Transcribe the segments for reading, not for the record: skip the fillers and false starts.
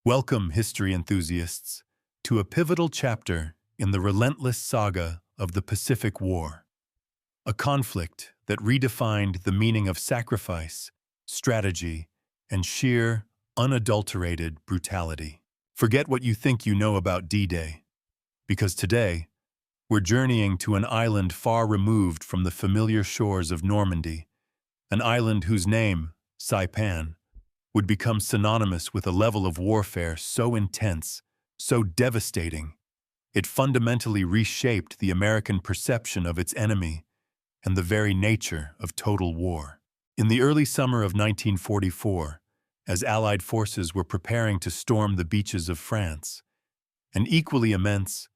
Welcome, history enthusiasts, to a pivotal chapter in the relentless saga of the Pacific War, a conflict that redefined the meaning of sacrifice, strategy, and sheer, unadulterated brutality. Forget what you think you know about D-Day, because today, we're journeying to an island far removed from the familiar shores of Normandy, an island whose name, Saipan, would become synonymous with a level of warfare so intense, so devastating, it fundamentally reshaped the American perception of its enemy and the very nature of total war. In the early summer of 1944, as Allied forces were preparing to storm the beaches of France, an equally immense,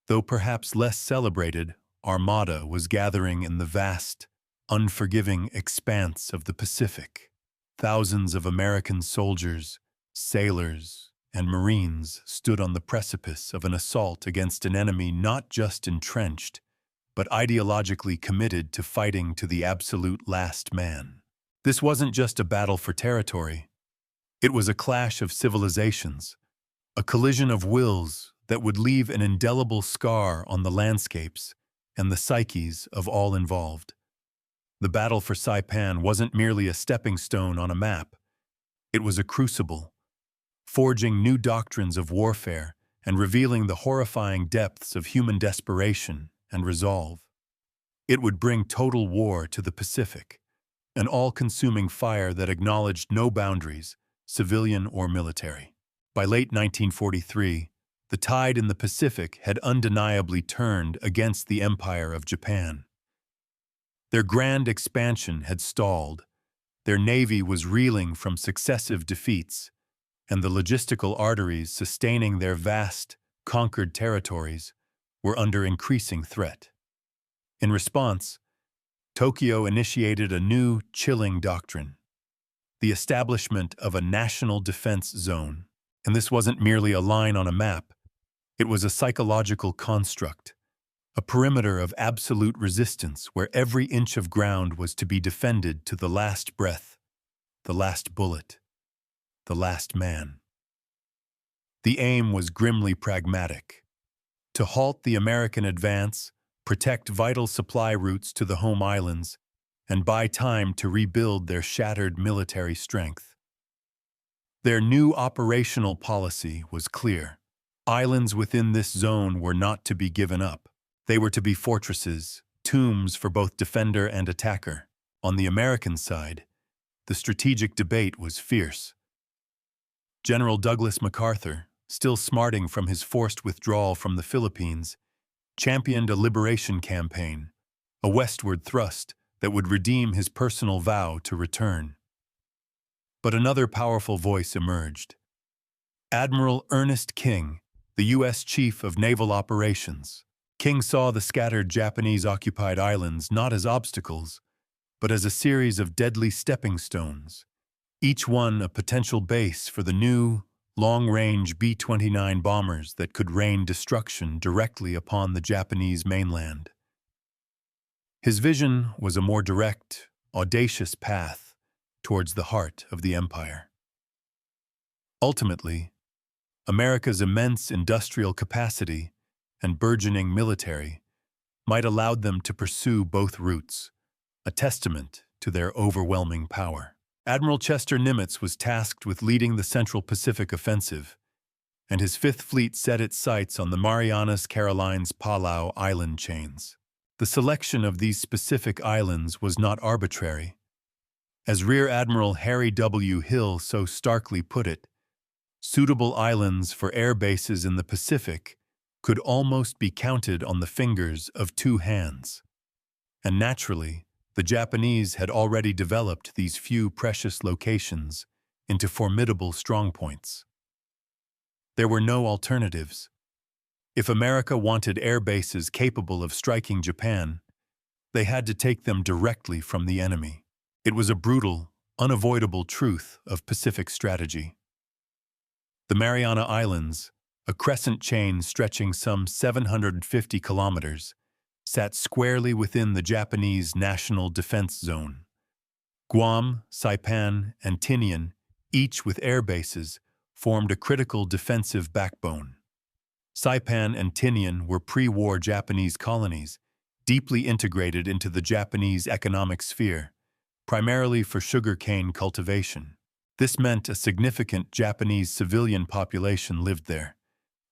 though perhaps less celebrated, armada was gathering in the vast, unforgiving expanse of the Pacific. Thousands of American soldiers, sailors, and Marines stood on the precipice of an assault against an enemy not just entrenched, but ideologically committed to fighting to the absolute last man. This wasn't just a battle for territory. It was a clash of civilizations, a collision of wills that would leave an indelible scar on the landscapes and the psyches of all involved. The battle for Saipan wasn't merely a stepping stone on a map. It was a crucible, forging new doctrines of warfare and revealing the horrifying depths of human desperation and resolve. It would bring total war to the Pacific, an all-consuming fire that acknowledged no boundaries, civilian or military. By late 1943, the tide in the Pacific had undeniably turned against the Empire of Japan. Their grand expansion had stalled, their navy was reeling from successive defeats, and the logistical arteries sustaining their vast, conquered territories were under increasing threat. In response, Tokyo initiated a new, chilling doctrine, the establishment of a national defense zone. And this wasn't merely a line on a map, it was a psychological construct, a perimeter of absolute resistance where every inch of ground was to be defended to the last breath, the last bullet, the last man. The aim was grimly pragmatic: to halt the American advance, protect vital supply routes to the home islands, and buy time to rebuild their shattered military strength. Their new operational policy was clear. Islands within this zone were not to be given up. They were to be fortresses, tombs for both defender and attacker. On the American side, the strategic debate was fierce. General Douglas MacArthur, still smarting from his forced withdrawal from the Philippines, championed a liberation campaign, a westward thrust that would redeem his personal vow to return. But another powerful voice emerged. Admiral Ernest King, the U.S. Chief of Naval Operations. King saw the scattered Japanese-occupied islands not as obstacles, but as a series of deadly stepping stones, each one a potential base for the new, long-range B-29 bombers that could rain destruction directly upon the Japanese mainland. His vision was a more direct, audacious path towards the heart of the empire. Ultimately, America's immense industrial capacity and burgeoning military might allow them to pursue both routes, a testament to their overwhelming power. Admiral Chester Nimitz was tasked with leading the Central Pacific Offensive, and his Fifth Fleet set its sights on the Marianas, Carolines, Palau island chains. The selection of these specific islands was not arbitrary. As Rear Admiral Harry W. Hill so starkly put it, suitable islands for air bases in the Pacific could almost be counted on the fingers of two hands. And naturally, the Japanese had already developed these few precious locations into formidable strongpoints. There were no alternatives. If America wanted air bases capable of striking Japan, they had to take them directly from the enemy. It was a brutal, unavoidable truth of Pacific strategy. The Mariana Islands, a crescent chain stretching some 750 kilometers, sat squarely within the Japanese National Defense Zone. Guam, Saipan, and Tinian, each with air bases, formed a critical defensive backbone. Saipan and Tinian were pre-war Japanese colonies, deeply integrated into the Japanese economic sphere, primarily for sugarcane cultivation. This meant a significant Japanese civilian population lived there,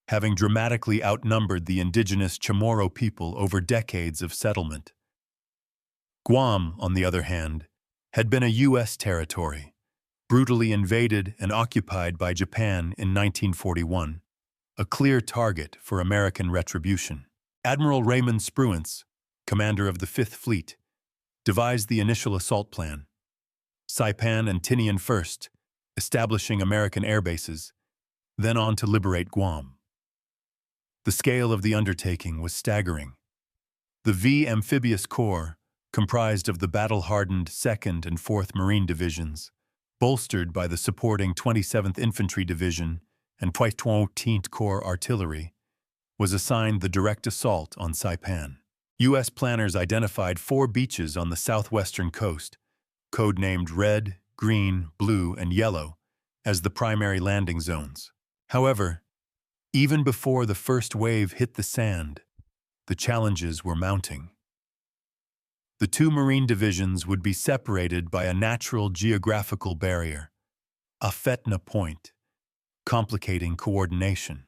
having dramatically outnumbered the indigenous Chamorro people over decades of settlement. Guam, on the other hand, had been a U.S. territory, brutally invaded and occupied by Japan in 1941, a clear target for American retribution. Admiral Raymond Spruance, commander of the Fifth Fleet, devised the initial assault plan. Saipan and Tinian first, establishing American air bases, then on to liberate Guam. The scale of the undertaking was staggering. The V Amphibious Corps, comprised of the battle-hardened 2nd and 4th Marine Divisions, bolstered by the supporting 27th Infantry Division and 14th Corps Artillery, was assigned the direct assault on Saipan. U.S. planners identified 4 beaches on the southwestern coast, codenamed Red, Green, Blue, and Yellow, as the primary landing zones. However, even before the first wave hit the sand, the challenges were mounting. The 2 Marine divisions would be separated by a natural geographical barrier, a Fetna Point, complicating coordination.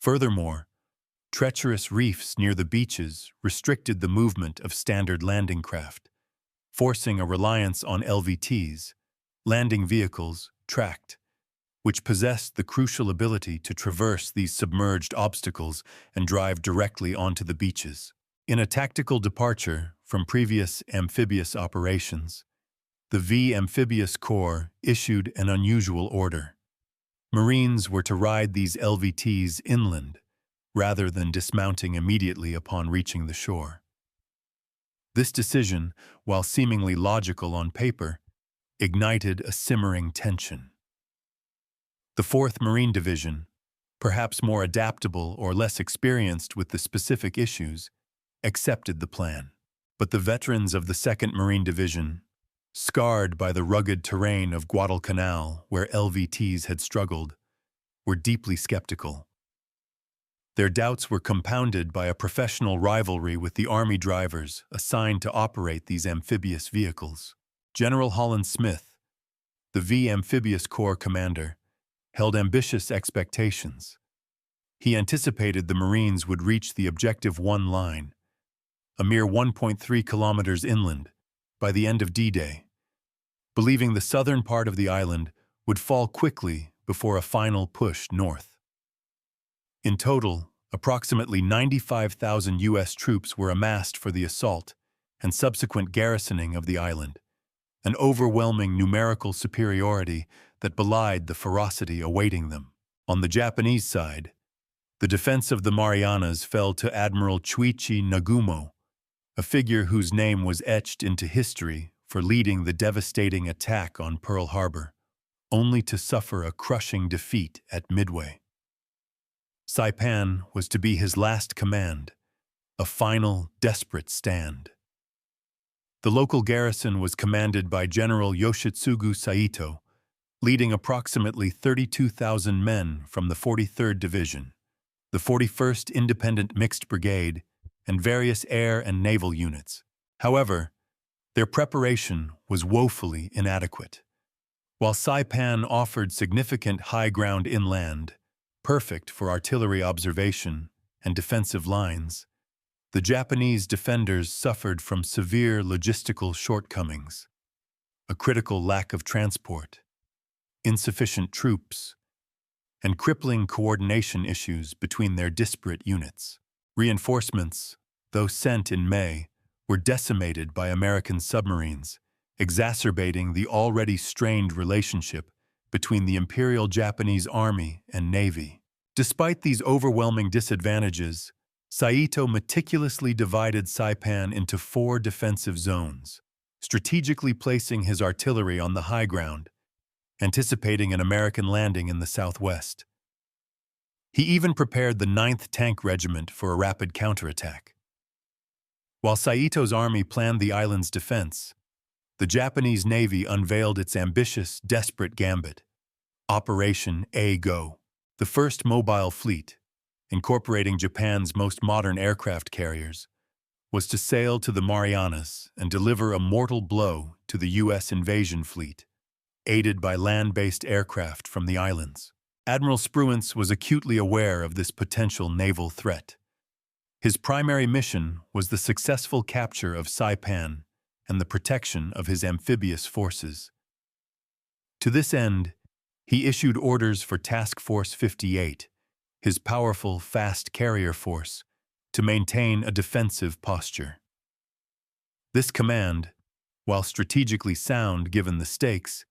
Furthermore, treacherous reefs near the beaches restricted the movement of standard landing craft, forcing a reliance on LVTs, landing vehicles, tracked, which possessed the crucial ability to traverse these submerged obstacles and drive directly onto the beaches. In a tactical departure from previous amphibious operations, the V Amphibious Corps issued an unusual order. Marines were to ride these LVTs inland, rather than dismounting immediately upon reaching the shore. This decision, while seemingly logical on paper, ignited a simmering tension. The 4th Marine Division, perhaps more adaptable or less experienced with the specific issues, accepted the plan. But the veterans of the 2nd Marine Division, scarred by the rugged terrain of Guadalcanal where LVTs had struggled, were deeply skeptical. Their doubts were compounded by a professional rivalry with the Army drivers assigned to operate these amphibious vehicles. General Holland Smith, the V Amphibious Corps commander, held ambitious expectations. He anticipated the Marines would reach the Objective 1 line, a mere 1.3 kilometers inland, by the end of D-Day, believing the southern part of the island would fall quickly before a final push north. In total, approximately 95,000 U.S. troops were amassed for the assault and subsequent garrisoning of the island, an overwhelming numerical superiority that belied the ferocity awaiting them. On the Japanese side, the defense of the Marianas fell to Admiral Chuichi Nagumo, a figure whose name was etched into history for leading the devastating attack on Pearl Harbor, only to suffer a crushing defeat at Midway. Saipan was to be his last command, a final, desperate stand. The local garrison was commanded by General Yoshitsugu Saito, leading approximately 32,000 men from the 43rd Division, the 41st Independent Mixed Brigade, and various air and naval units. However, their preparation was woefully inadequate. While Saipan offered significant high ground inland, perfect for artillery observation and defensive lines, the Japanese defenders suffered from severe logistical shortcomings, a critical lack of transport, insufficient troops, and crippling coordination issues between their disparate units. Reinforcements, though sent in May, were decimated by American submarines, exacerbating the already strained relationship between the Imperial Japanese Army and Navy. Despite these overwhelming disadvantages, Saito meticulously divided Saipan into 4 defensive zones, strategically placing his artillery on the high ground, anticipating an American landing in the southwest. He even prepared the 9th Tank Regiment for a rapid counterattack. While Saito's army planned the island's defense, the Japanese Navy unveiled its ambitious, desperate gambit, Operation A-Go, the first mobile fleet, incorporating Japan's most modern aircraft carriers, was to sail to the Marianas and deliver a mortal blow to the U.S. invasion fleet, aided by land-based aircraft from the islands. Admiral Spruance was acutely aware of this potential naval threat. His primary mission was the successful capture of Saipan and the protection of his amphibious forces. To this end, he issued orders for Task Force 58, his powerful, fast carrier force, to maintain a defensive posture. This command, while strategically sound given the stakes,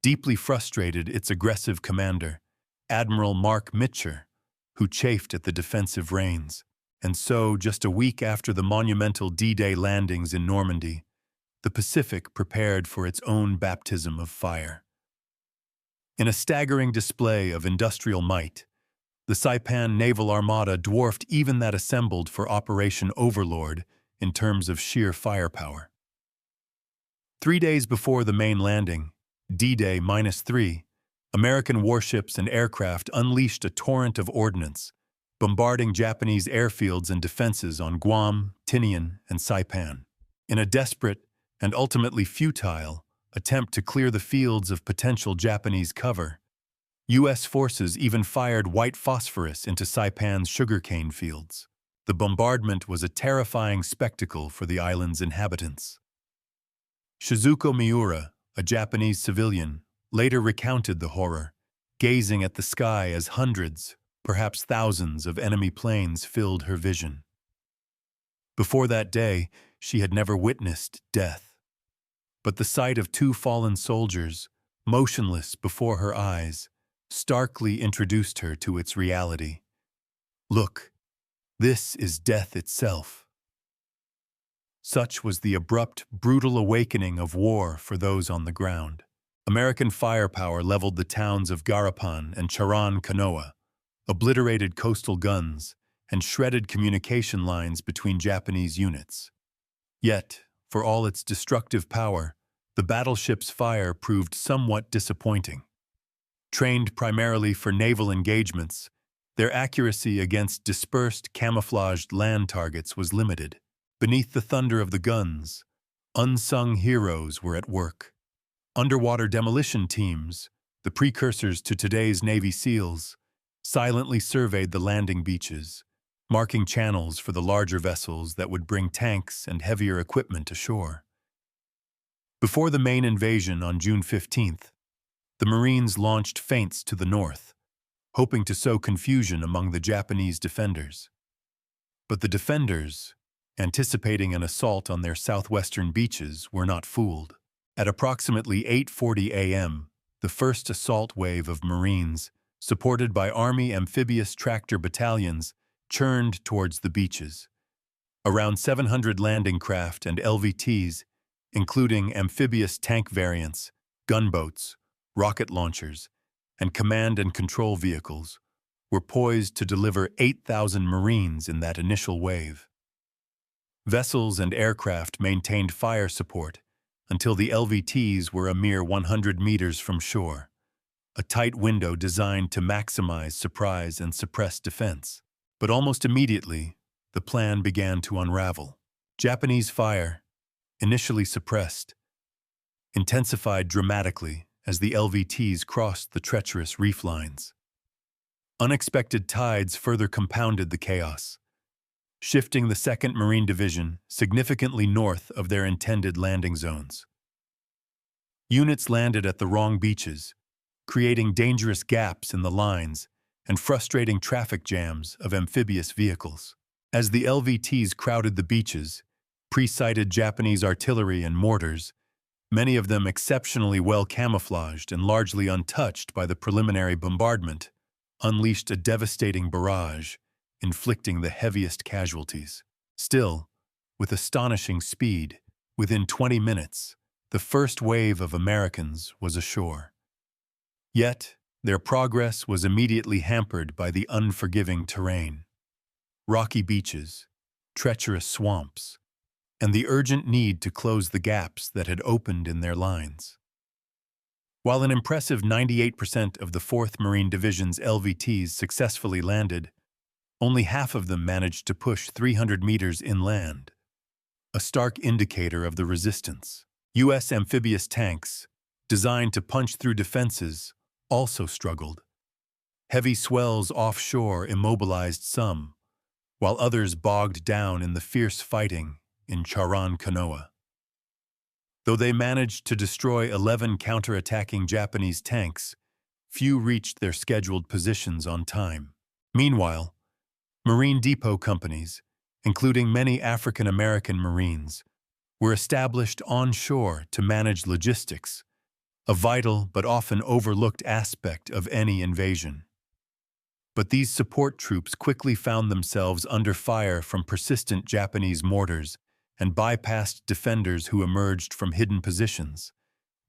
deeply frustrated its aggressive commander, Admiral Mark Mitcher, who chafed at the defensive reins. And so, just a week after the monumental D-Day landings in Normandy, the Pacific prepared for its own baptism of fire. In a staggering display of industrial might, the Saipan naval armada dwarfed even that assembled for Operation Overlord in terms of sheer firepower. 3 days before the main landing, D-Day -3, American warships and aircraft unleashed a torrent of ordnance, bombarding Japanese airfields and defenses on Guam, Tinian, and Saipan. In a desperate and ultimately futile attempt to clear the fields of potential Japanese cover, U.S. forces even fired white phosphorus into Saipan's sugarcane fields. The bombardment was a terrifying spectacle for the island's inhabitants. Shizuko Miura, a Japanese civilian, later recounted the horror, gazing at the sky as hundreds, perhaps thousands of enemy planes filled her vision. Before that day, she had never witnessed death. But the sight of 2 fallen soldiers, motionless before her eyes, starkly introduced her to its reality. Look, this is death itself. Such was the abrupt, brutal awakening of war for those on the ground. American firepower leveled the towns of Garapan and Charan Kanoa, obliterated coastal guns, and shredded communication lines between Japanese units. Yet, for all its destructive power, the battleship's fire proved somewhat disappointing. Trained primarily for naval engagements, their accuracy against dispersed, camouflaged land targets was limited. Beneath the thunder of the guns, unsung heroes were at work. Underwater demolition teams, the precursors to today's Navy SEALs, silently surveyed the landing beaches, marking channels for the larger vessels that would bring tanks and heavier equipment ashore. Before the main invasion on June 15th, the Marines launched feints to the north, hoping to sow confusion among the Japanese defenders. But the defenders, anticipating an assault on their southwestern beaches, were not fooled. At approximately 8:40 a.m., the first assault wave of Marines, supported by Army amphibious tractor battalions, churned towards the beaches. Around 700 landing craft and LVTs, including amphibious tank variants, gunboats, rocket launchers, and command and control vehicles, were poised to deliver 8,000 Marines in that initial wave. Vessels and aircraft maintained fire support until the LVTs were a mere 100 meters from shore, a tight window designed to maximize surprise and suppress defense. But almost immediately, the plan began to unravel. Japanese fire, initially suppressed, intensified dramatically as the LVTs crossed the treacherous reef lines. Unexpected tides further compounded the chaos, shifting the 2nd Marine Division significantly north of their intended landing zones. Units landed at the wrong beaches, creating dangerous gaps in the lines and frustrating traffic jams of amphibious vehicles. As the LVTs crowded the beaches, pre-sighted Japanese artillery and mortars, many of them exceptionally well camouflaged and largely untouched by the preliminary bombardment, unleashed a devastating barrage, inflicting the heaviest casualties. Still, with astonishing speed, within 20 minutes, the first wave of Americans was ashore. Yet, their progress was immediately hampered by the unforgiving terrain. Rocky beaches, treacherous swamps, and the urgent need to close the gaps that had opened in their lines. While an impressive 98% of the 4th Marine Division's LVTs successfully landed, only half of them managed to push 300 meters inland, a stark indicator of the resistance. U.S. amphibious tanks, designed to punch through defenses, also struggled. Heavy swells offshore immobilized some, while others bogged down in the fierce fighting in Charan Kanoa. Though they managed to destroy 11 counterattacking Japanese tanks, few reached their scheduled positions on time. Meanwhile, Marine depot companies, including many African American Marines, were established onshore to manage logistics, a vital but often overlooked aspect of any invasion. But these support troops quickly found themselves under fire from persistent Japanese mortars and bypassed defenders who emerged from hidden positions,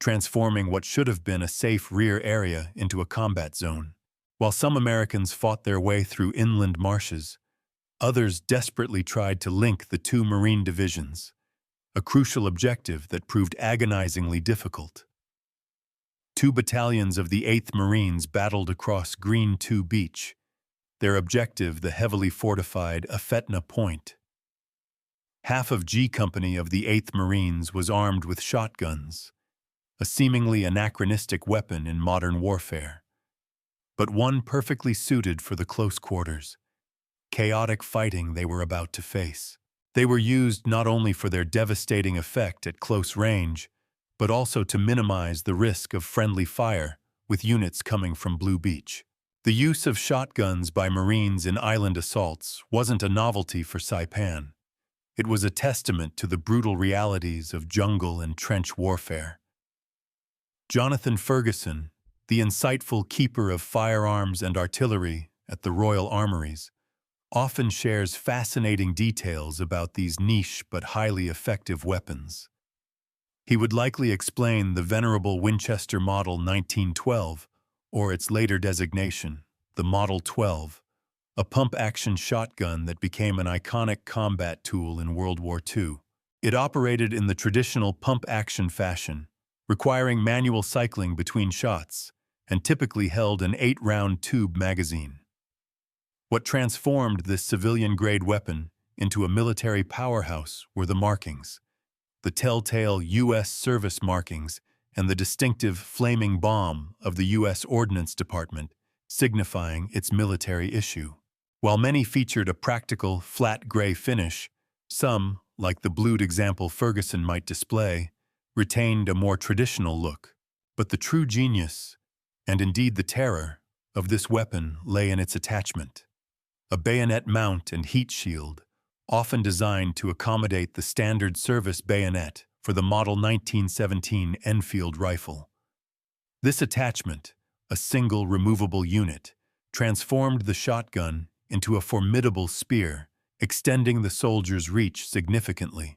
transforming what should have been a safe rear area into a combat zone. While some Americans fought their way through inland marshes, others desperately tried to link the two Marine divisions, a crucial objective that proved agonizingly difficult. 2 battalions of the 8th Marines battled across Green 2 Beach, their objective the heavily fortified Afetna Point. Half of G Company of the 8th Marines was armed with shotguns, a seemingly anachronistic weapon in modern warfare, but one perfectly suited for the close quarters, chaotic fighting they were about to face. They were used not only for their devastating effect at close range, but also to minimize the risk of friendly fire with units coming from Blue Beach. The use of shotguns by Marines in island assaults wasn't a novelty for Saipan. It was a testament to the brutal realities of jungle and trench warfare. Jonathan Ferguson, the insightful keeper of firearms and artillery at the Royal Armories, often shares fascinating details about these niche but highly effective weapons. He would likely explain the venerable Winchester Model 1912, or its later designation, the Model 12, a pump-action shotgun that became an iconic combat tool in World War II. It operated in the traditional pump-action fashion, requiring manual cycling between shots, and typically held an 8-round tube magazine. What transformed this civilian-grade weapon into a military powerhouse were the markings, the telltale U.S. service markings and the distinctive flaming bomb of the U.S. Ordnance Department, signifying its military issue. While many featured a practical, flat gray finish, some, like the blued example Ferguson might display, retained a more traditional look. But the true genius, and indeed the terror, of this weapon lay in its attachment. A bayonet mount and heat shield, often designed to accommodate the standard service bayonet for the Model 1917 Enfield rifle. This attachment, a single removable unit, transformed the shotgun into a formidable spear, extending the soldier's reach significantly.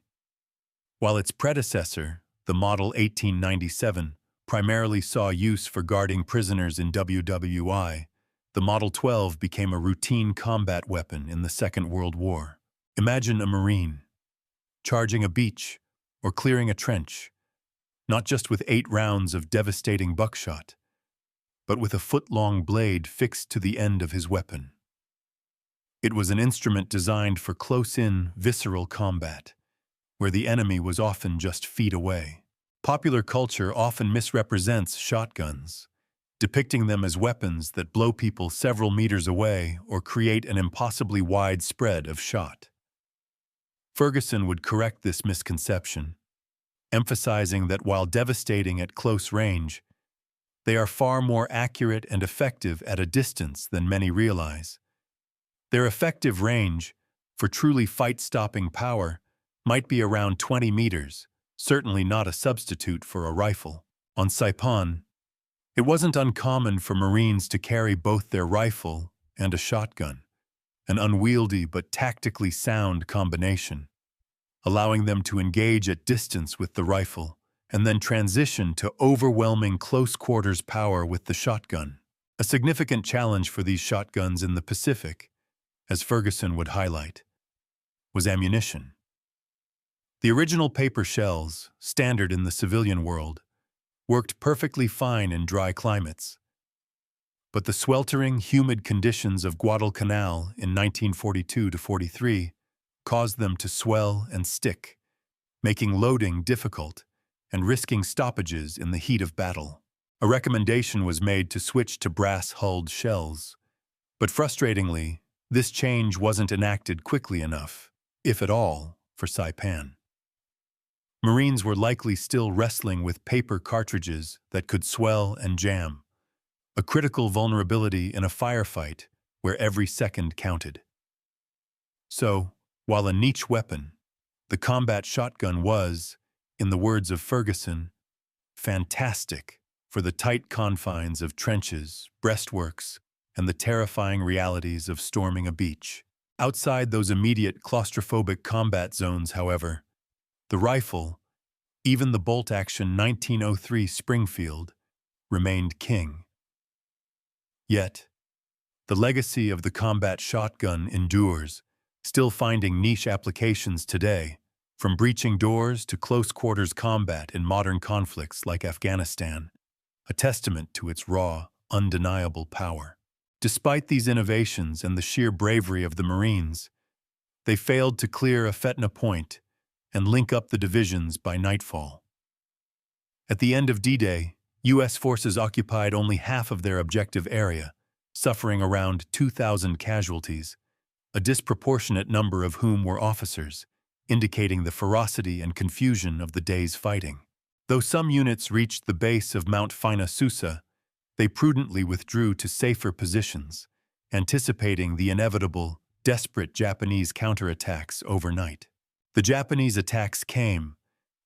While its predecessor, the Model 1897, primarily saw use for guarding prisoners in WWI, the Model 12 became a routine combat weapon in the Second World War. Imagine a Marine charging a beach or clearing a trench, not just with 8 rounds of devastating buckshot, but with a foot-long blade fixed to the end of his weapon. It was an instrument designed for close-in, visceral combat, where the enemy was often just feet away. Popular culture often misrepresents shotguns, depicting them as weapons that blow people several meters away or create an impossibly wide spread of shot. Ferguson would correct this misconception, emphasizing that while devastating at close range, they are far more accurate and effective at a distance than many realize. Their effective range, for truly fight-stopping power, might be around 20 meters, certainly not a substitute for a rifle. On Saipan, it wasn't uncommon for Marines to carry both their rifle and a shotgun, an unwieldy but tactically sound combination, allowing them to engage at distance with the rifle and then transition to overwhelming close-quarters power with the shotgun. A significant challenge for these shotguns in the Pacific, as Ferguson would highlight, was ammunition. The original paper shells, standard in the civilian world, worked perfectly fine in dry climates. But the sweltering, humid conditions of Guadalcanal in 1942–43 caused them to swell and stick, making loading difficult and risking stoppages in the heat of battle. A recommendation was made to switch to brass-hulled shells, but frustratingly, this change wasn't enacted quickly enough, if at all, for Saipan. Marines were likely still wrestling with paper cartridges that could swell and jam, a critical vulnerability in a firefight where every second counted. So, while a niche weapon, the combat shotgun was, in the words of Ferguson, fantastic for the tight confines of trenches, breastworks, and the terrifying realities of storming a beach. Outside those immediate claustrophobic combat zones, however, the rifle, even the bolt-action 1903 Springfield, remained king. Yet, the legacy of the combat shotgun endures, still finding niche applications today, from breaching doors to close-quarters combat in modern conflicts like Afghanistan, a testament to its raw, undeniable power. Despite these innovations and the sheer bravery of the Marines, they failed to clear Afetna Point and link up the divisions by nightfall. At the end of D-Day, U.S. forces occupied only half of their objective area, suffering around 2,000 casualties, a disproportionate number of whom were officers, indicating the ferocity and confusion of the day's fighting. Though some units reached the base of Mount Fina Susa, they prudently withdrew to safer positions, anticipating the inevitable, desperate Japanese counterattacks overnight. The Japanese attacks came,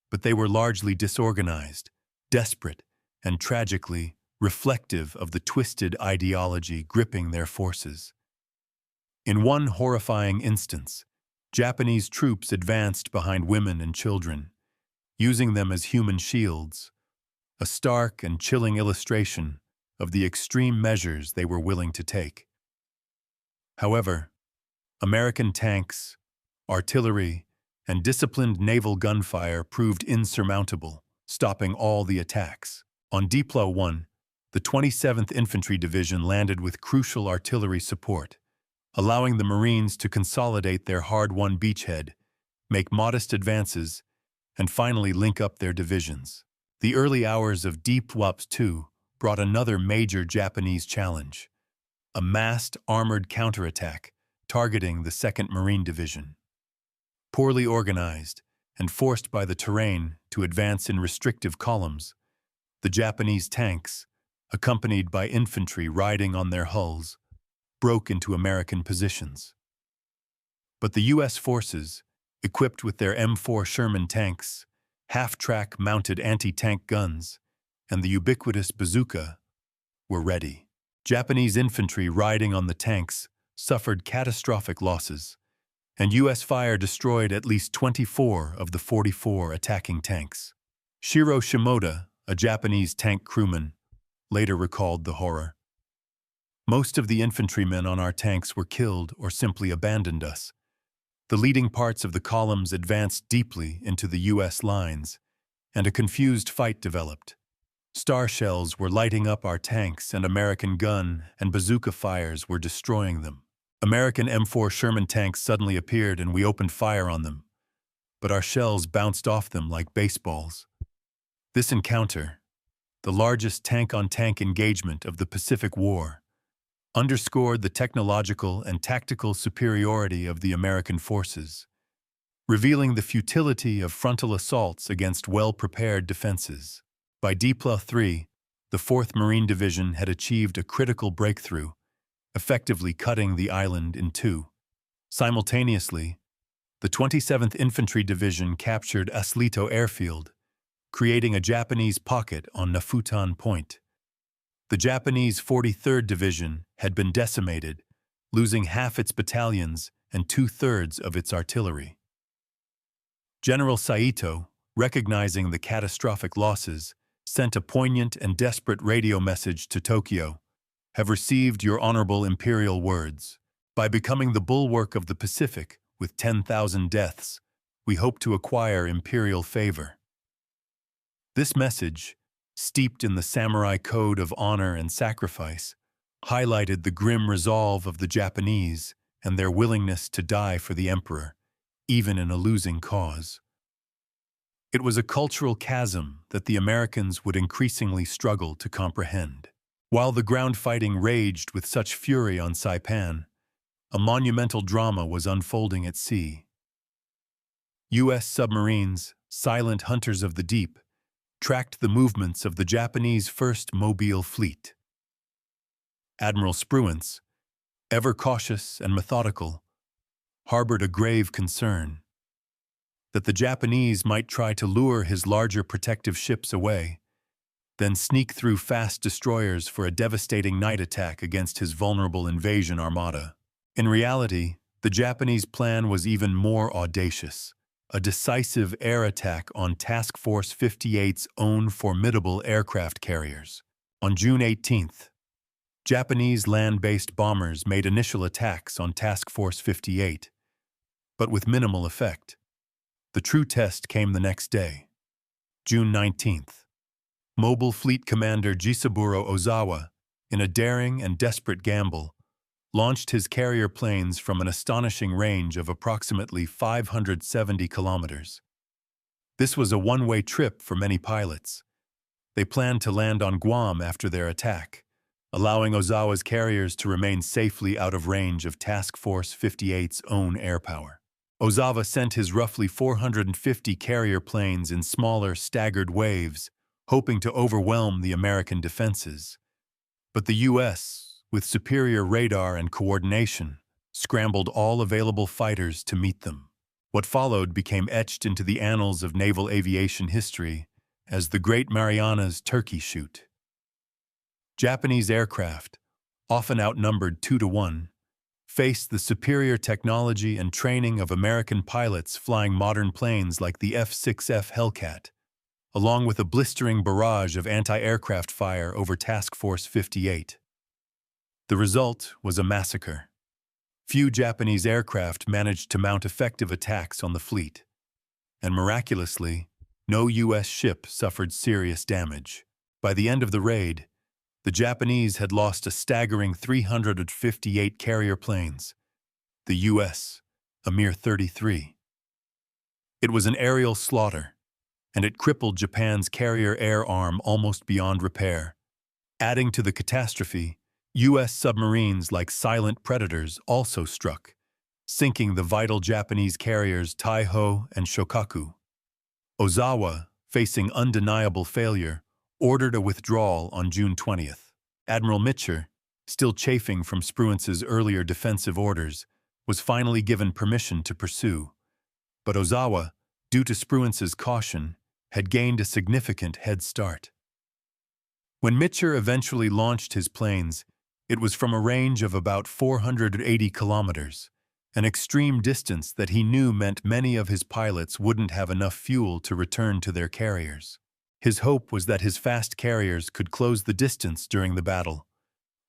but they were largely disorganized, desperate, and tragically reflective of the twisted ideology gripping their forces. In one horrifying instance, Japanese troops advanced behind women and children, using them as human shields, a stark and chilling illustration of the extreme measures they were willing to take. However, American tanks, artillery, and disciplined naval gunfire proved insurmountable, stopping all the attacks. On Diplo 1, the 27th Infantry Division landed with crucial artillery support, allowing the Marines to consolidate their hard-won beachhead, make modest advances, and finally link up their divisions. The early hours of WW2 brought another major Japanese challenge, a massed armored counterattack targeting the 2nd Marine Division. Poorly organized and forced by the terrain to advance in restrictive columns, the Japanese tanks, accompanied by infantry riding on their hulls, broke into American positions. But the U.S. forces, equipped with their M4 Sherman tanks, half-track mounted anti-tank guns, and the ubiquitous bazooka, were ready. Japanese infantry riding on the tanks suffered catastrophic losses, and U.S. fire destroyed at least 24 of the 44 attacking tanks. Shiro Shimoda, a Japanese tank crewman, later recalled the horror. Most of the infantrymen on our tanks were killed or simply abandoned us. The leading parts of the columns advanced deeply into the U.S. lines, and a confused fight developed. Star shells were lighting up our tanks, and American gun and bazooka fires were destroying them. American M4 Sherman tanks suddenly appeared and we opened fire on them, but our shells bounced off them like baseballs. This encounter, the largest tank-on-tank engagement of the Pacific War, underscored the technological and tactical superiority of the American forces, revealing the futility of frontal assaults against well-prepared defenses. By Diplo 3, the 4th Marine Division had achieved a critical breakthrough, effectively cutting the island in two. Simultaneously, the 27th Infantry Division captured Aslito Airfield, creating a Japanese pocket on Nafutan Point. The Japanese 43rd Division had been decimated, losing half its battalions and 2/3 of its artillery. General Saito, recognizing the catastrophic losses, sent a poignant and desperate radio message to Tokyo. Have received your honorable imperial words. By becoming the bulwark of the Pacific with 10,000 deaths, we hope to acquire imperial favor. This message, steeped in the samurai code of honor and sacrifice, highlighted the grim resolve of the Japanese and their willingness to die for the emperor, even in a losing cause. It was a cultural chasm that the Americans would increasingly struggle to comprehend. While the ground fighting raged with such fury on Saipan, a monumental drama was unfolding at sea. U.S. submarines, silent hunters of the deep, tracked the movements of the Japanese First Mobile Fleet. Admiral Spruance, ever cautious and methodical, harbored a grave concern that the Japanese might try to lure his larger protective ships away, then sneak through fast destroyers for a devastating night attack against his vulnerable invasion armada. In reality, the Japanese plan was even more audacious, a decisive air attack on Task Force 58's own formidable aircraft carriers. On June 18th, Japanese land-based bombers made initial attacks on Task Force 58, but with minimal effect. The true test came the next day, June 19th. Mobile Fleet Commander Jisaburo Ozawa, in a daring and desperate gamble, launched his carrier planes from an astonishing range of approximately 570 kilometers. This was a one-way trip for many pilots. They planned to land on Guam after their attack, allowing Ozawa's carriers to remain safely out of range of Task Force 58's own air power. Ozawa sent his roughly 450 carrier planes in smaller, staggered waves, hoping to overwhelm the American defenses. But the U.S., with superior radar and coordination, scrambled all available fighters to meet them. What followed became etched into the annals of naval aviation history as the Great Marianas Turkey Shoot. Japanese aircraft, often outnumbered 2-to-1, faced the superior technology and training of American pilots flying modern planes like the F-6F Hellcat, along with a blistering barrage of anti-aircraft fire over Task Force 58. The result was a massacre. Few Japanese aircraft managed to mount effective attacks on the fleet, and miraculously, no U.S. ship suffered serious damage. By the end of the raid, the Japanese had lost a staggering 358 carrier planes, the U.S. a mere 33. It was an aerial slaughter, and it crippled Japan's carrier air arm almost beyond repair. Adding to the catastrophe, U.S. submarines like silent predators also struck, sinking the vital Japanese carriers Taiho and Shokaku. Ozawa, facing undeniable failure, ordered a withdrawal on June 20th. Admiral Mitcher, still chafing from Spruance's earlier defensive orders, was finally given permission to pursue. But Ozawa, due to Spruance's caution, had gained a significant head start. When Mitcher eventually launched his planes, it was from a range of about 480 kilometers, an extreme distance that he knew meant many of his pilots wouldn't have enough fuel to return to their carriers. His hope was that his fast carriers could close the distance during the battle,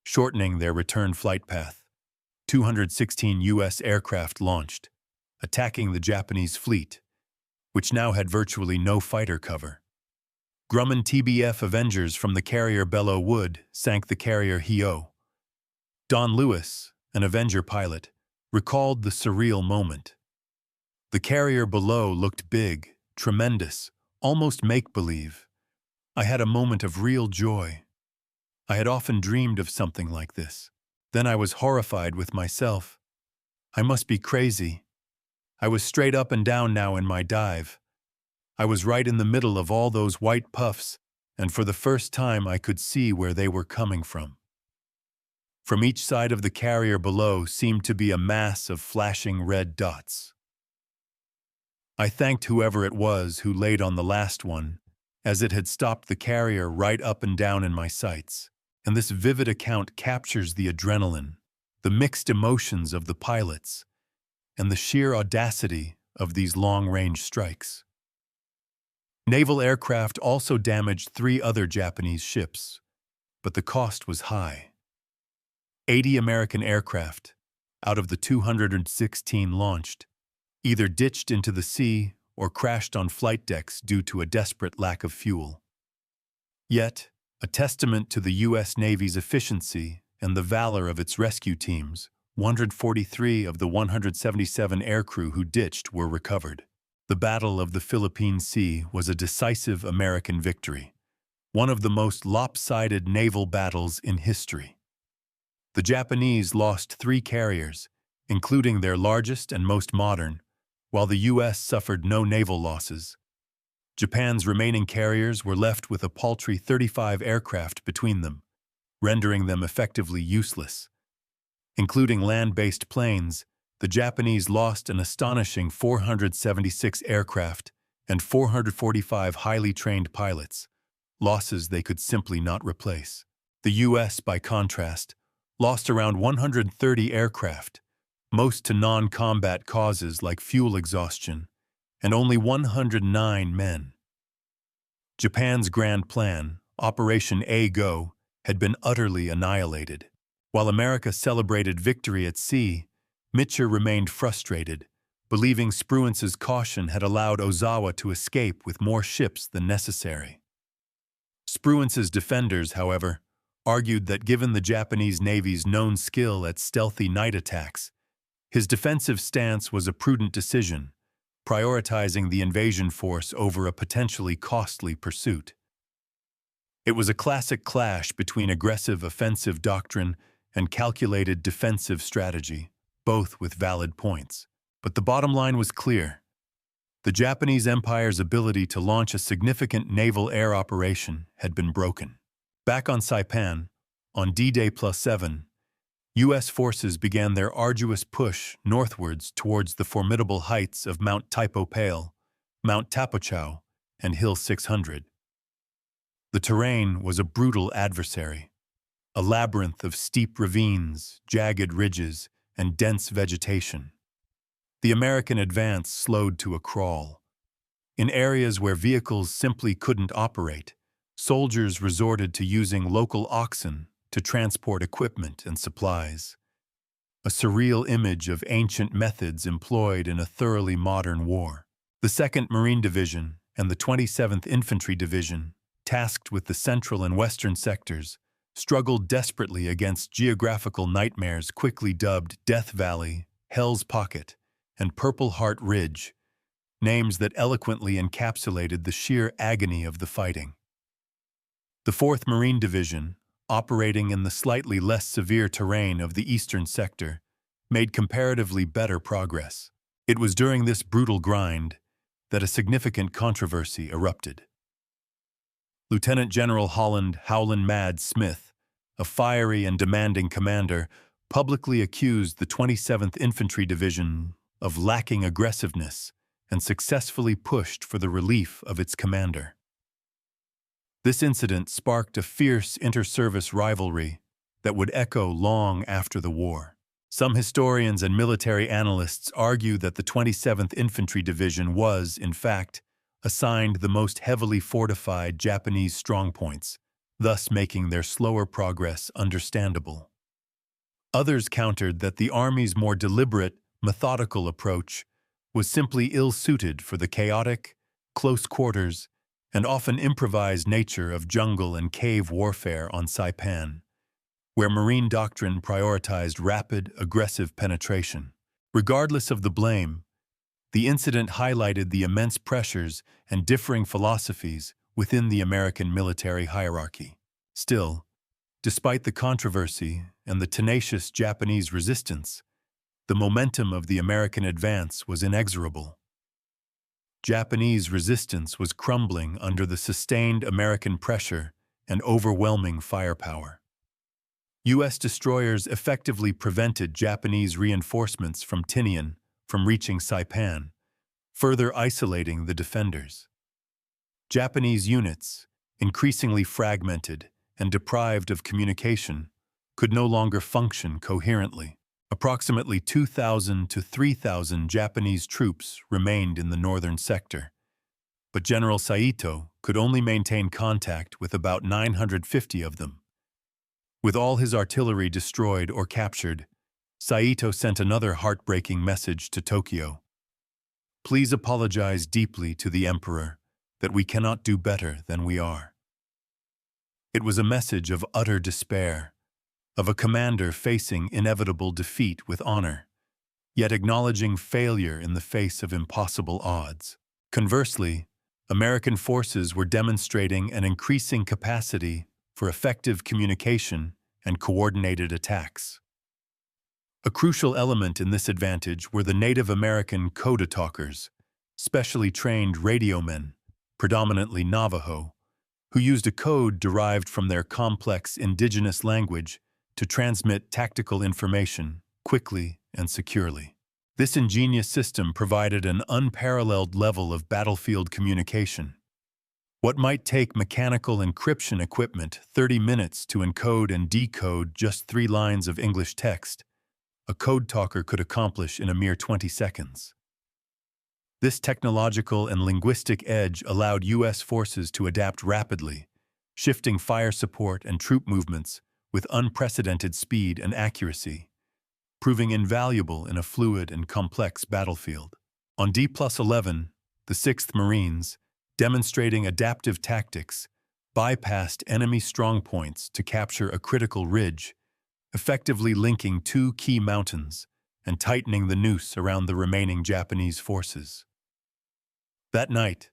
shortening their return flight path. 216 U.S. aircraft launched, attacking the Japanese fleet, which now had virtually no fighter cover. Grumman TBF Avengers from the carrier Belleau Wood sank the carrier Hio. Don Lewis, an Avenger pilot, recalled the surreal moment. The carrier below looked big, tremendous, almost make-believe. I had a moment of real joy. I had often dreamed of something like this. Then I was horrified with myself. I must be crazy. I was straight up and down now in my dive. I was right in the middle of all those white puffs, and for the first time I could see where they were coming from. From each side of the carrier below seemed to be a mass of flashing red dots. I thanked whoever it was who laid on the last one, as it had stopped the carrier right up and down in my sights. And this vivid account captures the adrenaline, the mixed emotions of the pilots, and the sheer audacity of these long-range strikes. Naval aircraft also damaged 3 other Japanese ships, but the cost was high. 80 American aircraft, out of the 216 launched, either ditched into the sea or crashed on flight decks due to a desperate lack of fuel. Yet, a testament to the U.S. Navy's efficiency and the valor of its rescue teams, 143 of the 177 aircrew who ditched were recovered. The Battle of the Philippine Sea was a decisive American victory, one of the most lopsided naval battles in history. The Japanese lost 3 carriers, including their largest and most modern, while the U.S. suffered no naval losses. Japan's remaining carriers were left with a paltry 35 aircraft between them, rendering them effectively useless. Including land-based planes, the Japanese lost an astonishing 476 aircraft and 445 highly trained pilots, losses they could simply not replace. The U.S., by contrast, lost around 130 aircraft, most to non-combat causes like fuel exhaustion, and only 109 men. Japan's grand plan, Operation A-Go, had been utterly annihilated. While America celebrated victory at sea, Mitchell remained frustrated, believing Spruance's caution had allowed Ozawa to escape with more ships than necessary. Spruance's defenders, however, argued that given the Japanese Navy's known skill at stealthy night attacks, his defensive stance was a prudent decision, prioritizing the invasion force over a potentially costly pursuit. It was a classic clash between aggressive offensive doctrine and calculated defensive strategy, both with valid points. But the bottom line was clear. The Japanese Empire's ability to launch a significant naval air operation had been broken. Back on Saipan, on D-Day +7, U.S. forces began their arduous push northwards towards the formidable heights of Mount Taipopale, Mount Tapochau, and Hill 600. The terrain was a brutal adversary, a labyrinth of steep ravines, jagged ridges, and dense vegetation. The American advance slowed to a crawl. In areas where vehicles simply couldn't operate, soldiers resorted to using local oxen to transport equipment and supplies. A surreal image of ancient methods employed in a thoroughly modern war. The 2nd Marine Division and the 27th Infantry Division, tasked with the central and western sectors, struggled desperately against geographical nightmares quickly dubbed Death Valley, Hell's Pocket, and Purple Heart Ridge, names that eloquently encapsulated the sheer agony of the fighting. The 4th Marine Division, operating in the slightly less severe terrain of the eastern sector, made comparatively better progress. It was during this brutal grind that a significant controversy erupted. Lieutenant General Holland Howland Mad Smith, a fiery and demanding commander, publicly accused the 27th Infantry Division of lacking aggressiveness and successfully pushed for the relief of its commander. This incident sparked a fierce inter-service rivalry that would echo long after the war. Some historians and military analysts argue that the 27th Infantry Division was, in fact, assigned the most heavily fortified Japanese strongpoints, thus making their slower progress understandable. Others countered that the Army's more deliberate, methodical approach was simply ill-suited for the chaotic, close quarters, and often improvised nature of jungle and cave warfare on Saipan, where Marine doctrine prioritized rapid, aggressive penetration. Regardless of the blame, the incident highlighted the immense pressures and differing philosophies within the American military hierarchy. Still, despite the controversy and the tenacious Japanese resistance, the momentum of the American advance was inexorable. Japanese resistance was crumbling under the sustained American pressure and overwhelming firepower. U.S. destroyers effectively prevented Japanese reinforcements from Tinian from reaching Saipan, further isolating the defenders. Japanese units, increasingly fragmented and deprived of communication, could no longer function coherently. Approximately 2,000 to 3,000 Japanese troops remained in the northern sector, but General Saito could only maintain contact with about 950 of them. With all his artillery destroyed or captured, Saito sent another heartbreaking message to Tokyo. "Please apologize deeply to the Emperor that we cannot do better than we are." It was a message of utter despair, of a commander facing inevitable defeat with honor, yet acknowledging failure in the face of impossible odds. Conversely, American forces were demonstrating an increasing capacity for effective communication and coordinated attacks. A crucial element in this advantage were the Native American coda talkers, specially trained radiomen, predominantly Navajo, who used a code derived from their complex indigenous language to transmit tactical information quickly and securely. This ingenious system provided an unparalleled level of battlefield communication. What might take mechanical encryption equipment 30 minutes to encode and decode just 3 lines of English text, a code talker could accomplish in a mere 20 seconds. This technological and linguistic edge allowed U.S. forces to adapt rapidly, shifting fire support and troop movements with unprecedented speed and accuracy, proving invaluable in a fluid and complex battlefield. On D+11, the 6th Marines, demonstrating adaptive tactics, bypassed enemy strongpoints to capture a critical ridge, effectively linking 2 key mountains and tightening the noose around the remaining Japanese forces. That night,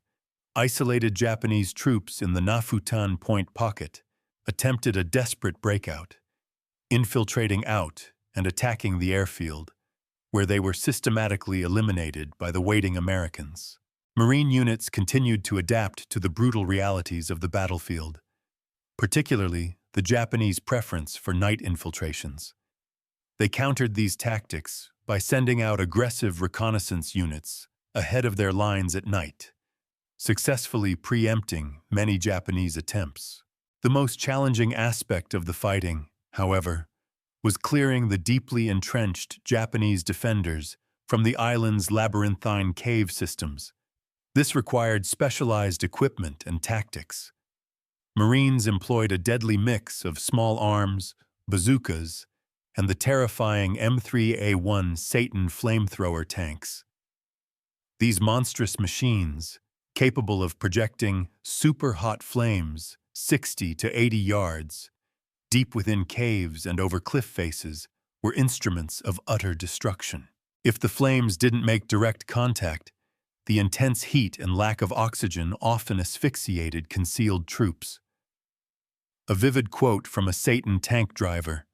isolated Japanese troops in the Nafutan Point pocket attempted a desperate breakout, infiltrating out and attacking the airfield, where they were systematically eliminated by the waiting Americans. Marine units continued to adapt to the brutal realities of the battlefield, particularly the Japanese preference for night infiltrations. They countered these tactics by sending out aggressive reconnaissance units ahead of their lines at night, successfully preempting many Japanese attempts. The most challenging aspect of the fighting, however, was clearing the deeply entrenched Japanese defenders from the island's labyrinthine cave systems. This required specialized equipment and tactics. Marines employed a deadly mix of small arms, bazookas, and the terrifying M3A1 Satan flamethrower tanks. These monstrous machines, capable of projecting super-hot flames 60 to 80 yards, deep within caves and over cliff faces, were instruments of utter destruction. If the flames didn't make direct contact, the intense heat and lack of oxygen often asphyxiated concealed troops. A vivid quote from a Satan tank driver,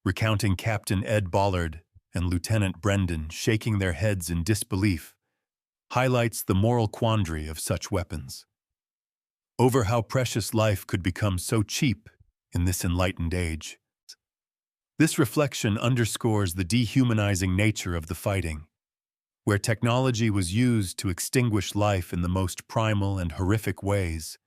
recounting Captain Ed Bollard and Lieutenant Brendan shaking their heads in disbelief, highlights the moral quandary of such weapons. Over how precious life could become so cheap in this enlightened age. This reflection underscores the dehumanizing nature of the fighting, where technology was used to extinguish life in the most primal and horrific ways,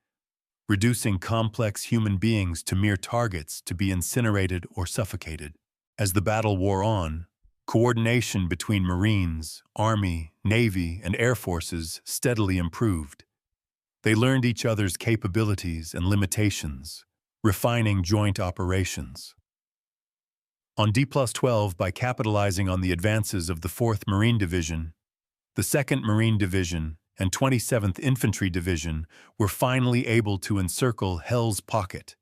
reducing complex human beings to mere targets to be incinerated or suffocated. As the battle wore on, coordination between Marines, Army, Navy, and Air Forces steadily improved. They learned each other's capabilities and limitations, refining joint operations. On D+12, by capitalizing on the advances of the 4th Marine Division, the 2nd Marine Division and 27th Infantry Division were finally able to encircle Hell's Pocket,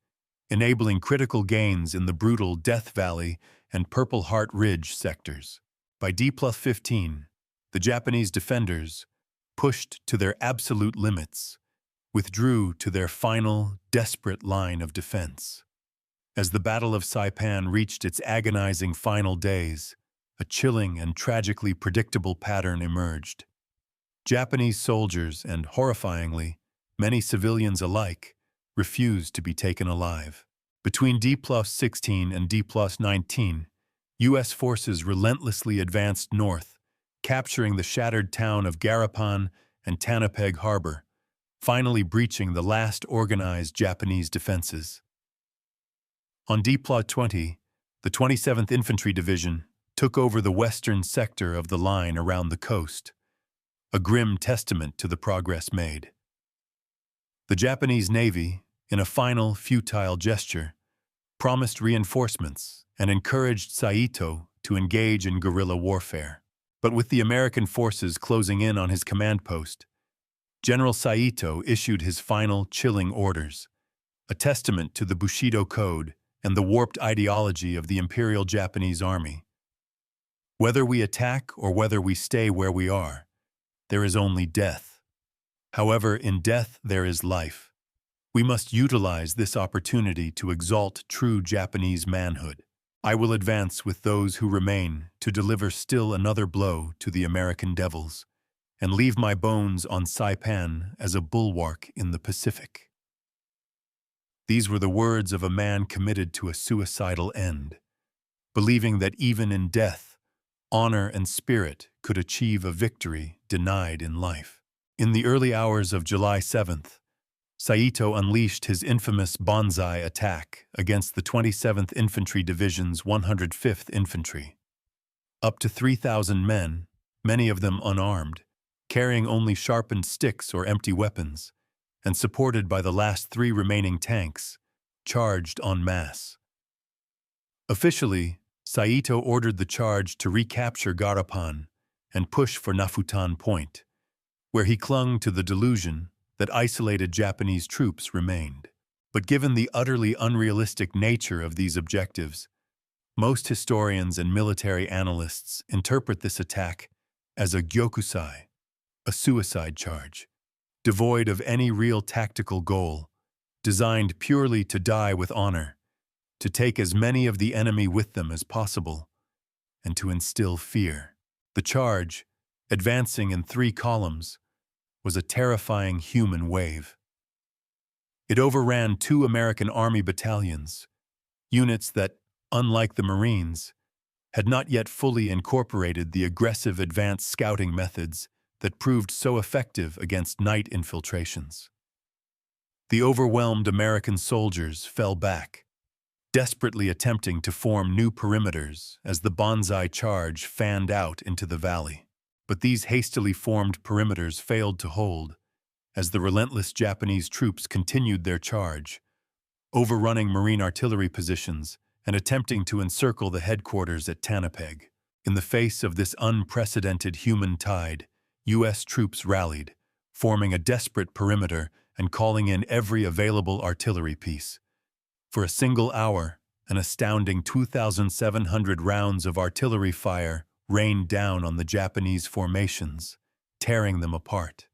enabling critical gains in the brutal Death Valley and Purple Heart Ridge sectors. By D+15, the Japanese defenders, pushed to their absolute limits, withdrew to their final, desperate line of defense. As the Battle of Saipan reached its agonizing final days, a chilling and tragically predictable pattern emerged. Japanese soldiers and, horrifyingly, many civilians alike, refused to be taken alive. Between D+16 and D+19, U.S. forces relentlessly advanced north, capturing the shattered town of Garapan and Tanapeg Harbor, finally breaching the last organized Japanese defenses. On D+20, the 27th Infantry Division took over the western sector of the line around the coast, a grim testament to the progress made. The Japanese Navy, in a final, futile gesture, promised reinforcements and encouraged Saito to engage in guerrilla warfare. But with the American forces closing in on his command post, General Saito issued his final chilling orders, a testament to the Bushido Code and the warped ideology of the Imperial Japanese Army. Whether we attack or whether we stay where we are, there is only death. However, in death there is life. We must utilize this opportunity to exalt true Japanese manhood. I will advance with those who remain to deliver still another blow to the American devils, and leave my bones on Saipan as a bulwark in the Pacific. These were the words of a man committed to a suicidal end, believing that even in death, honor and spirit could achieve a victory denied in life. In the early hours of July 7th, Saito unleashed his infamous Banzai attack against the 27th Infantry Division's 105th Infantry. Up to 3,000 men, many of them unarmed, carrying only sharpened sticks or empty weapons, and supported by the last 3 remaining tanks, charged en masse. Officially, Saito ordered the charge to recapture Garapan and push for Nafutan Point, where he clung to the delusion that isolated Japanese troops remained. But given the utterly unrealistic nature of these objectives, most historians and military analysts interpret this attack as a gyokusai, a suicide charge, devoid of any real tactical goal, designed purely to die with honor, to take as many of the enemy with them as possible, and to instill fear. The charge, advancing in 3 columns, was a terrifying human wave. It overran 2 American Army battalions, units that, unlike the Marines, had not yet fully incorporated the aggressive advanced scouting methods that proved so effective against night infiltrations. The overwhelmed American soldiers fell back, desperately attempting to form new perimeters as the Banzai charge fanned out into the valley. But these hastily formed perimeters failed to hold as the relentless Japanese troops continued their charge, overrunning Marine artillery positions and attempting to encircle the headquarters at Tanapeg. In the face of this unprecedented human tide, U.S. troops rallied, forming a desperate perimeter and calling in every available artillery piece. For a single hour, an astounding 2,700 rounds of artillery fire rained down on the Japanese formations, tearing them apart.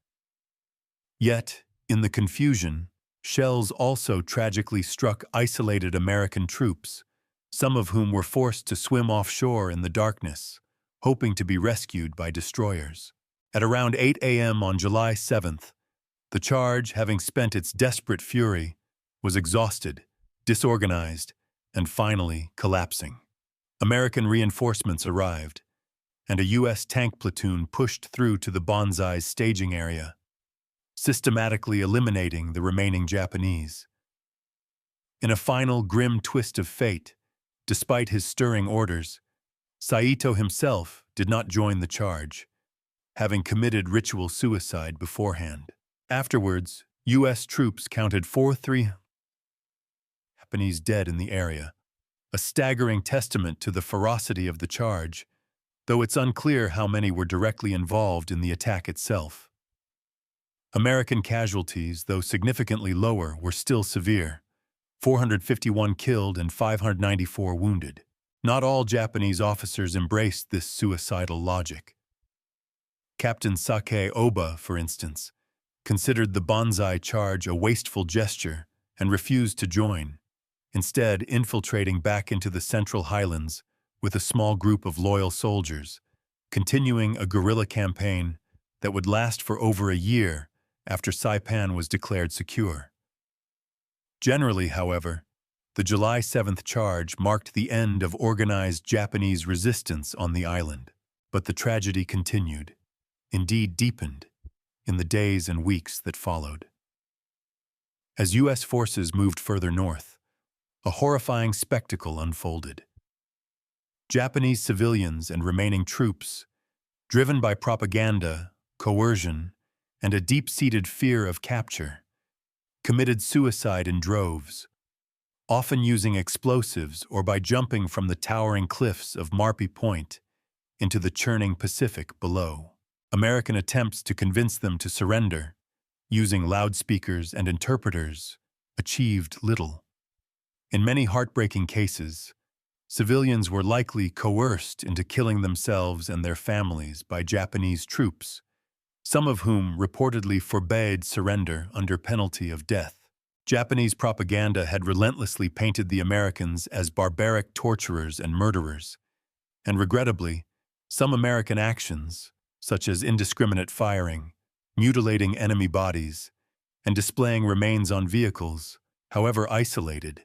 Yet, in the confusion, shells also tragically struck isolated American troops, some of whom were forced to swim offshore in the darkness, hoping to be rescued by destroyers. At around 8 a.m. on July 7th, the charge, having spent its desperate fury, was exhausted, disorganized, and finally collapsing. American reinforcements arrived, and a U.S. tank platoon pushed through to the Banzai's staging area, systematically eliminating the remaining Japanese. In a final grim twist of fate, despite his stirring orders, Saito himself did not join the charge, having committed ritual suicide beforehand. Afterwards, U.S. troops counted 43 Japanese dead in the area, a staggering testament to the ferocity of the charge, though it's unclear how many were directly involved in the attack itself. American casualties, though significantly lower, were still severe: 451 killed and 594 wounded. Not all Japanese officers embraced this suicidal logic. Captain Sake Oba, for instance, considered the Banzai charge a wasteful gesture and refused to join, instead infiltrating back into the Central Highlands with a small group of loyal soldiers, continuing a guerrilla campaign that would last for over a year after Saipan was declared secure. Generally, however, the July 7th charge marked the end of organized Japanese resistance on the island, but the tragedy continued, indeed deepened, in the days and weeks that followed. As U.S. forces moved further north, a horrifying spectacle unfolded. Japanese civilians and remaining troops, driven by propaganda, coercion, and a deep-seated fear of capture, committed suicide in droves, often using explosives or by jumping from the towering cliffs of Marpi Point into the churning Pacific below. American attempts to convince them to surrender, using loudspeakers and interpreters, achieved little. In many heartbreaking cases, civilians were likely coerced into killing themselves and their families by Japanese troops, some of whom reportedly forbade surrender under penalty of death. Japanese propaganda had relentlessly painted the Americans as barbaric torturers and murderers, and regrettably, some American actions, such as indiscriminate firing, mutilating enemy bodies, and displaying remains on vehicles, however isolated,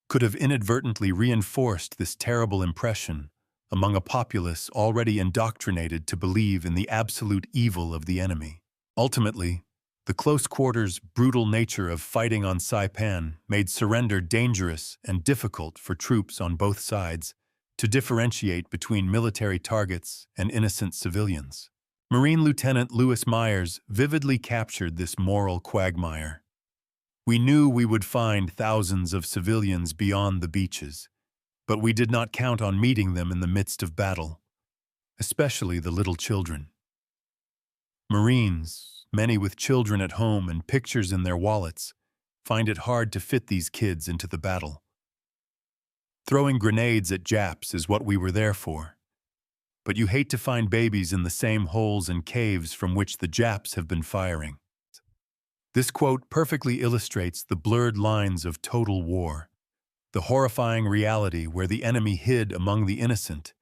could have inadvertently reinforced this terrible impression among a populace already indoctrinated to believe in the absolute evil of the enemy. Ultimately, the close-quarters, brutal nature of fighting on Saipan made surrender dangerous and difficult for troops on both sides to differentiate between military targets and innocent civilians. Marine Lieutenant Lewis Myers vividly captured this moral quagmire. "We knew we would find thousands of civilians beyond the beaches, but we did not count on meeting them in the midst of battle, especially the little children." Marines, many with children at home and pictures in their wallets, find it hard to fit these kids into the battle. Throwing grenades at Japs is what we were there for. But you hate to find babies in the same holes and caves from which the Japs have been firing. This quote perfectly illustrates the blurred lines of total war, the horrifying reality where the enemy hid among the innocent,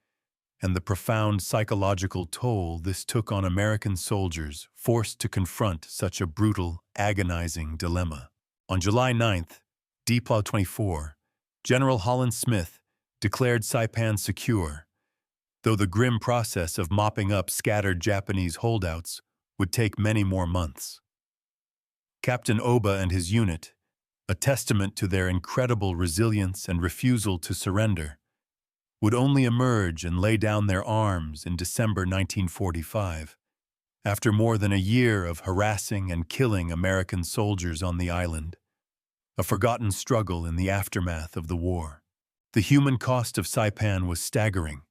and the profound psychological toll this took on American soldiers forced to confront such a brutal, agonizing dilemma. On July 9th, Depot 24, General Holland Smith declared Saipan secure, though the grim process of mopping up scattered Japanese holdouts would take many more months. Captain Oba and his unit, a testament to their incredible resilience and refusal to surrender, would only emerge and lay down their arms in December 1945, after more than a year of harassing and killing American soldiers on the island, a forgotten struggle in the aftermath of the war. The human cost of Saipan was staggering.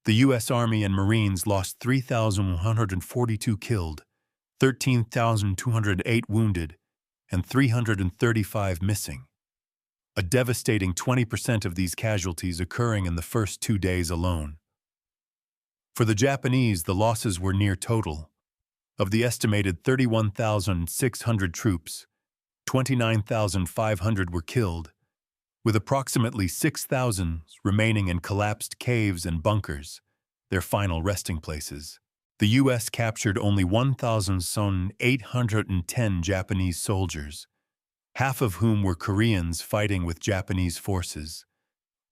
The U.S. Army and Marines lost 3,142 killed, 13,208 wounded, and 335 missing. A devastating 20% of these casualties occurring in the first 2 days alone. For the Japanese, the losses were near total. Of the estimated 31,600 troops, 29,500 were killed, with approximately 6,000 remaining in collapsed caves and bunkers, their final resting places. The U.S. captured only 1,810 Japanese soldiers, half of whom were Koreans fighting with Japanese forces,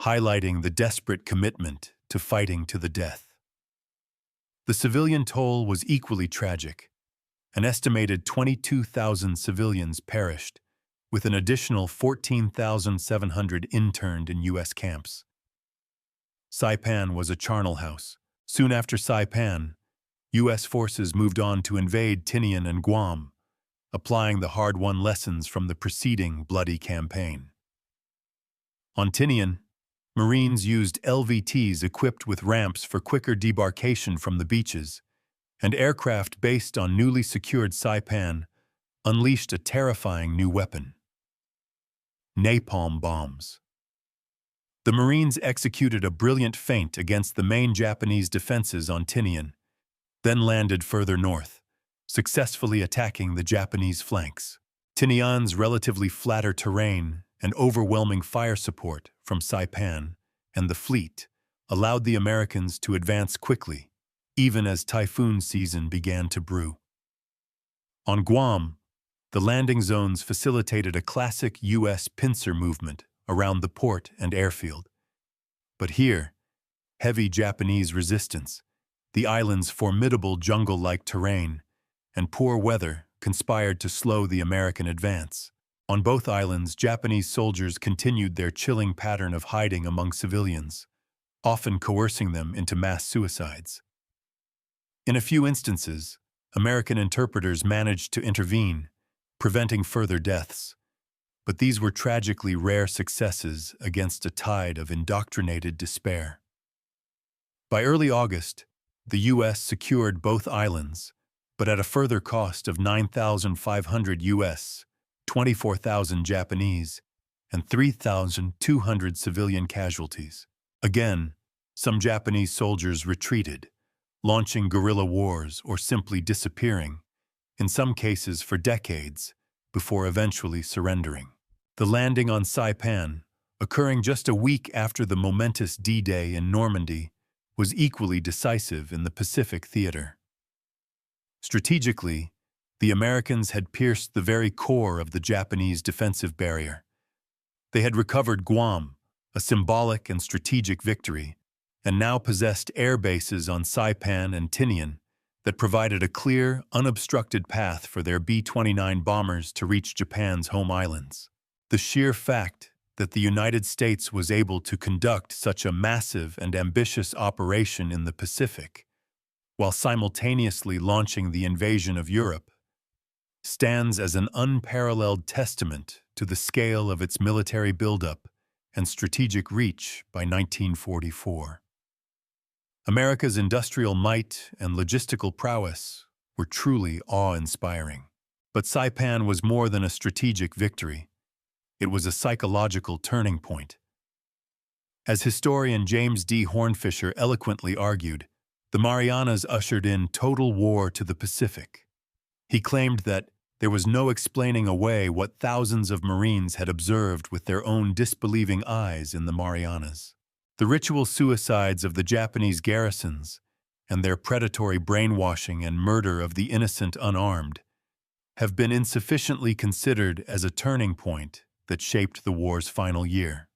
highlighting the desperate commitment to fighting to the death. The civilian toll was equally tragic. An estimated 22,000 civilians perished, with an additional 14,700 interned in U.S. camps. Saipan was a charnel house. Soon after Saipan, U.S. forces moved on to invade Tinian and Guam, applying the hard-won lessons from the preceding bloody campaign. On Tinian, Marines used LVTs equipped with ramps for quicker debarkation from the beaches, and aircraft based on newly secured Saipan unleashed a terrifying new weapon: napalm bombs. The Marines executed a brilliant feint against the main Japanese defenses on Tinian, then landed further north, successfully attacking the Japanese flanks. Tinian's relatively flatter terrain and overwhelming fire support from Saipan and the fleet allowed the Americans to advance quickly, even as typhoon season began to brew. On Guam, the landing zones facilitated a classic U.S. pincer movement around the port and airfield. But here, heavy Japanese resistance, the island's formidable jungle-like terrain, and poor weather conspired to slow the American advance. On both islands, Japanese soldiers continued their chilling pattern of hiding among civilians, often coercing them into mass suicides. In a few instances, American interpreters managed to intervene, preventing further deaths, but these were tragically rare successes against a tide of indoctrinated despair. By early August, the U.S. secured both islands, but at a further cost of $9,500 24,000 Japanese, and 3,200 civilian casualties. Again, some Japanese soldiers retreated, launching guerrilla wars or simply disappearing, in some cases for decades, before eventually surrendering. The landing on Saipan, occurring just a week after the momentous D-Day in Normandy, was equally decisive in the Pacific theater. Strategically, the Americans had pierced the very core of the Japanese defensive barrier. They had recovered Guam, a symbolic and strategic victory, and now possessed air bases on Saipan and Tinian that provided a clear, unobstructed path for their B-29 bombers to reach Japan's home islands. The sheer fact that the United States was able to conduct such a massive and ambitious operation in the Pacific, while simultaneously launching the invasion of Europe, stands as an unparalleled testament to the scale of its military buildup and strategic reach by 1944. America's industrial might and logistical prowess were truly awe-inspiring. But Saipan was more than a strategic victory. It was a psychological turning point. As historian James D. Hornfisher eloquently argued, the Marianas ushered in total war to the Pacific. He claimed that there was no explaining away what thousands of Marines had observed with their own disbelieving eyes in the Marianas. The ritual suicides of the Japanese garrisons and their predatory brainwashing and murder of the innocent unarmed have been insufficiently considered as a turning point that shaped the war's final year.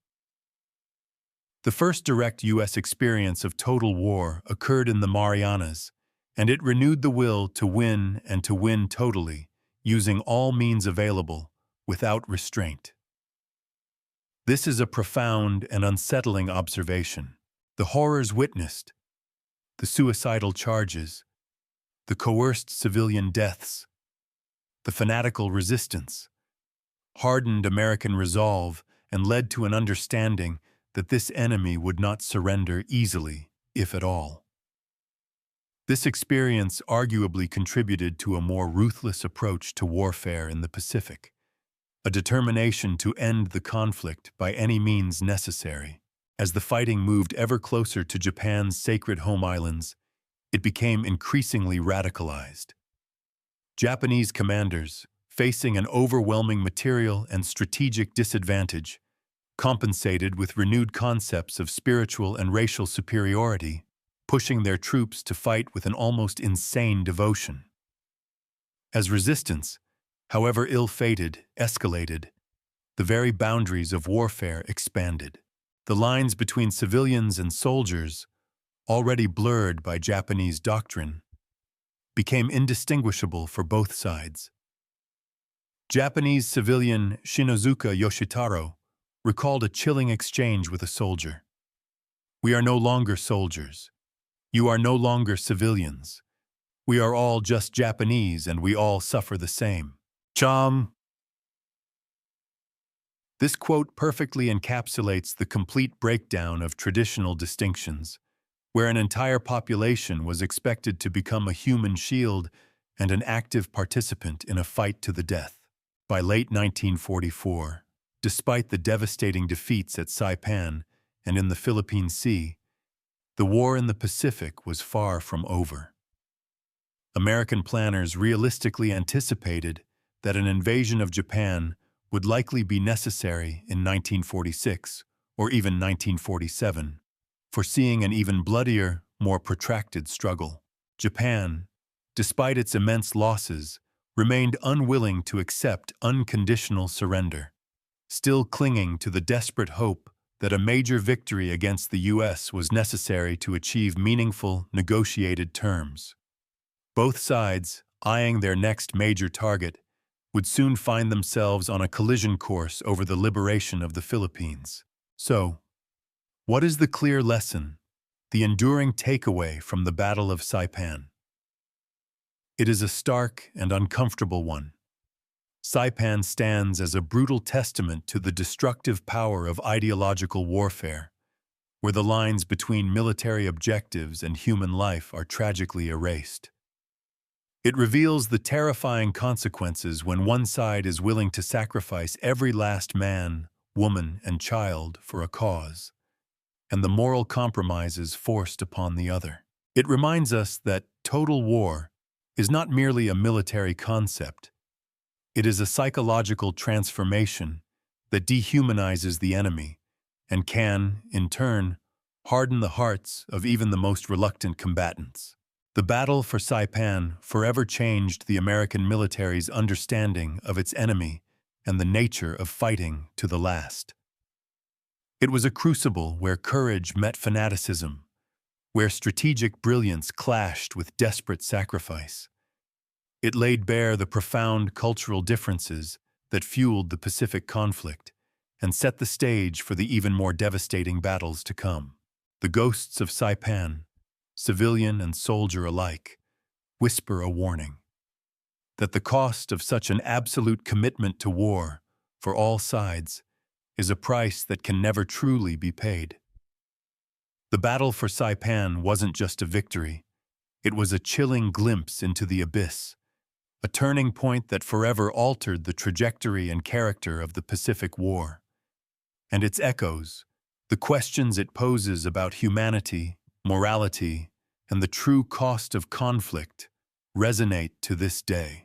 The first direct U.S. experience of total war occurred in the Marianas, and it renewed the will to win and to win totally, using all means available, without restraint. This is a profound and unsettling observation. The horrors witnessed, the suicidal charges, the coerced civilian deaths, the fanatical resistance, hardened American resolve and led to an understanding that this enemy would not surrender easily, if at all. This experience arguably contributed to a more ruthless approach to warfare in the Pacific, a determination to end the conflict by any means necessary. As the fighting moved ever closer to Japan's sacred home islands, it became increasingly radicalized. Japanese commanders, facing an overwhelming material and strategic disadvantage, compensated with renewed concepts of spiritual and racial superiority, pushing their troops to fight with an almost insane devotion. As resistance, however ill-fated, escalated, the very boundaries of warfare expanded. The lines between civilians and soldiers, already blurred by Japanese doctrine, became indistinguishable for both sides. Japanese civilian Shinozuka Yoshitaro recalled a chilling exchange with a soldier. "We are no longer soldiers. You are no longer civilians. We are all just Japanese and we all suffer the same. Chom." This quote perfectly encapsulates the complete breakdown of traditional distinctions, where an entire population was expected to become a human shield and an active participant in a fight to the death. By late 1944, despite the devastating defeats at Saipan and in the Philippine Sea, the war in the Pacific was far from over. American planners realistically anticipated that an invasion of Japan would likely be necessary in 1946 or even 1947, foreseeing an even bloodier, more protracted struggle. Japan, despite its immense losses, remained unwilling to accept unconditional surrender, still clinging to the desperate hope that a major victory against the U.S. was necessary to achieve meaningful, negotiated terms. Both sides, eyeing their next major target, would soon find themselves on a collision course over the liberation of the Philippines. So, what is the clear lesson, the enduring takeaway from the Battle of Saipan? It is a stark and uncomfortable one. Saipan stands as a brutal testament to the destructive power of ideological warfare, where the lines between military objectives and human life are tragically erased. It reveals the terrifying consequences when one side is willing to sacrifice every last man, woman, and child for a cause, and the moral compromises forced upon the other. It reminds us that total war is not merely a military concept. It is a psychological transformation that dehumanizes the enemy and can, in turn, harden the hearts of even the most reluctant combatants. The Battle for Saipan forever changed the American military's understanding of its enemy and the nature of fighting to the last. It was a crucible where courage met fanaticism, where strategic brilliance clashed with desperate sacrifice. It laid bare the profound cultural differences that fueled the Pacific conflict and set the stage for the even more devastating battles to come. The ghosts of Saipan, civilian and soldier alike, whisper a warning that the cost of such an absolute commitment to war for all sides is a price that can never truly be paid. The Battle for Saipan wasn't just a victory, it was a chilling glimpse into the abyss, a turning point that forever altered the trajectory and character of the Pacific War. And its echoes, the questions it poses about humanity, morality, and the true cost of conflict, resonate to this day.